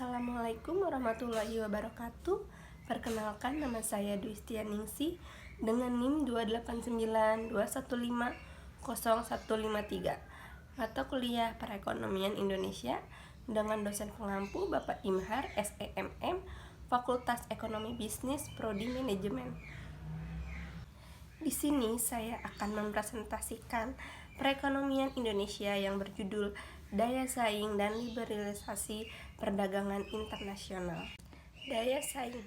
Assalamualaikum warahmatullahi wabarakatuh. Perkenalkan, nama saya Dwi Setianingsih dengan NIM 28921500153, mata kuliah Perekonomian Indonesia dengan dosen pengampu Bapak Imhar SEMM, Fakultas Ekonomi Bisnis Prodi Manajemen. Di sini saya akan mempresentasikan perekonomian Indonesia yang berjudul Daya Saing dan Liberalisasi Perdagangan Internasional. Daya saing.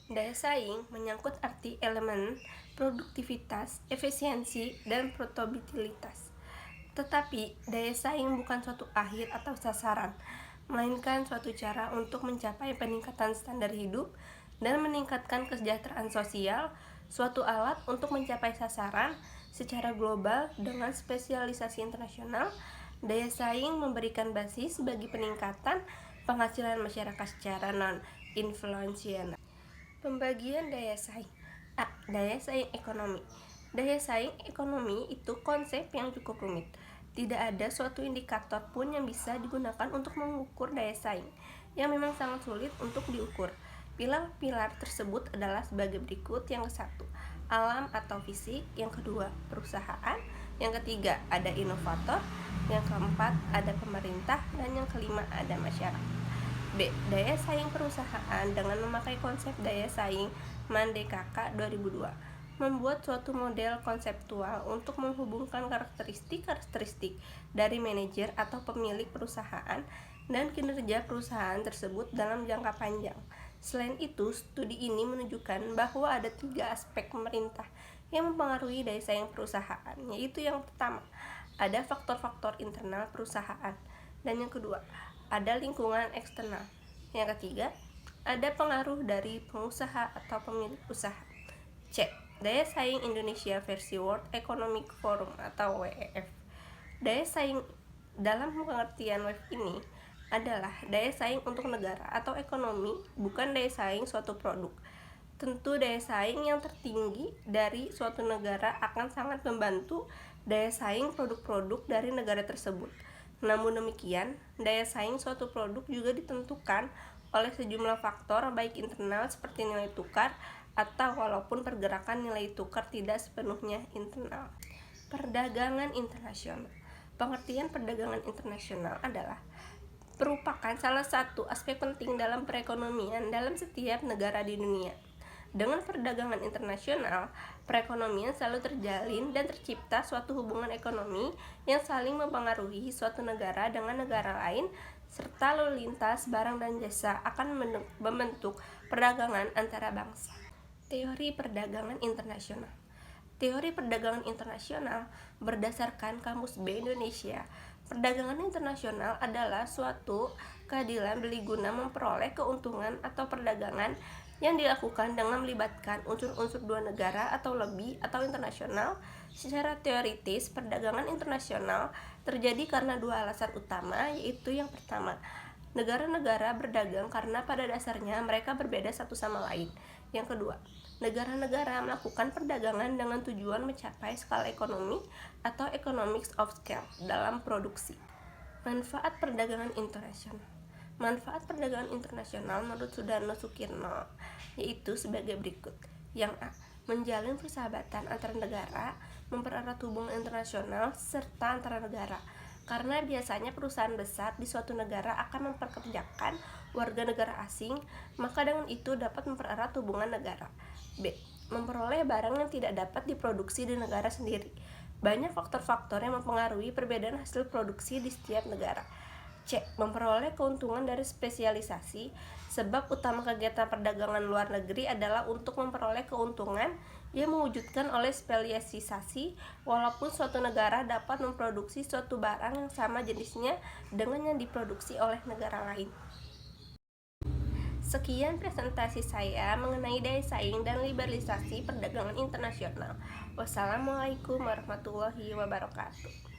Daya saing menyangkut arti elemen produktivitas, efisiensi, dan profitabilitas. Tetapi, daya saing bukan suatu akhir atau sasaran, melainkan suatu cara untuk mencapai peningkatan standar hidup dan meningkatkan kesejahteraan sosial, suatu alat untuk mencapai sasaran secara global dengan spesialisasi internasional. Daya saing memberikan basis bagi peningkatan penghasilan masyarakat secara non-inflasional. Pembagian daya saing. A. Daya saing ekonomi. Daya saing ekonomi itu konsep yang cukup rumit. Tidak ada suatu indikator pun yang bisa digunakan untuk mengukur daya saing, yang memang sangat sulit untuk diukur. Pilar-pilar tersebut adalah sebagai berikut. Yang ke-1, alam atau fisik. Yang kedua, perusahaan. Yang ketiga, ada inovator. Yang keempat, ada pemerintah. Dan yang kelima, ada masyarakat. B. Daya saing perusahaan dengan memakai konsep daya saing Mandekaka 2002, membuat suatu model konseptual untuk menghubungkan karakteristik dari manajer atau pemilik perusahaan dan kinerja perusahaan tersebut dalam jangka panjang. Selain itu, studi ini menunjukkan bahwa ada 3 aspek pemerintah yang mempengaruhi daya saing perusahaan, yaitu yang pertama, ada faktor-faktor internal perusahaan, dan yang kedua, ada lingkungan eksternal. Yang ketiga, ada pengaruh dari pengusaha atau pemilik usaha. C. Daya saing Indonesia versi World Economic Forum atau WEF. Daya saing dalam pengertian WEF ini adalah daya saing untuk negara atau ekonomi, bukan daya saing suatu produk. Tentu daya saing yang tertinggi dari suatu negara akan sangat membantu daya saing produk-produk dari negara tersebut. Namun demikian, daya saing suatu produk juga ditentukan oleh sejumlah faktor baik internal seperti nilai tukar atau walaupun pergerakan nilai tukar tidak sepenuhnya internal. Perdagangan internasional. Pengertian perdagangan internasional adalah merupakan salah satu aspek penting dalam perekonomian dalam setiap negara di dunia. Dengan perdagangan internasional, perekonomian selalu terjalin dan tercipta suatu hubungan ekonomi yang saling mempengaruhi suatu negara dengan negara lain, serta lalu lintas barang dan jasa akan membentuk perdagangan antara bangsa. Teori perdagangan internasional. Teori perdagangan internasional berdasarkan Kamus B Indonesia. Perdagangan internasional adalah suatu keadilan beli guna memperoleh keuntungan atau perdagangan yang dilakukan dengan melibatkan unsur-unsur dua negara atau lebih atau internasional. Secara teoritis, perdagangan internasional terjadi karena 2 alasan utama, yaitu yang pertama, negara-negara berdagang karena pada dasarnya mereka berbeda satu sama lain. Yang kedua, negara-negara melakukan perdagangan dengan tujuan mencapai skala ekonomi atau economics of scale dalam produksi. Manfaat perdagangan internasional. Manfaat perdagangan internasional menurut Sudarno Sukirno yaitu sebagai berikut. Yang A. Menjalin persahabatan antar negara, mempererat hubungan internasional serta antara negara. Karena biasanya perusahaan besar di suatu negara akan memperkerjakan warga negara asing, maka dengan itu dapat mempererat hubungan negara. B. Memperoleh barang yang tidak dapat diproduksi di negara sendiri. Banyak faktor-faktor yang mempengaruhi perbedaan hasil produksi di setiap negara. C. Memperoleh keuntungan dari spesialisasi. Sebab utama kegiatan perdagangan luar negeri adalah untuk memperoleh keuntungan yang mewujudkan oleh spesialisasi, walaupun suatu negara dapat memproduksi suatu barang yang sama jenisnya dengan yang diproduksi oleh negara lain. Sekian presentasi saya mengenai daya saing dan liberalisasi perdagangan internasional. Wassalamualaikum warahmatullahi wabarakatuh.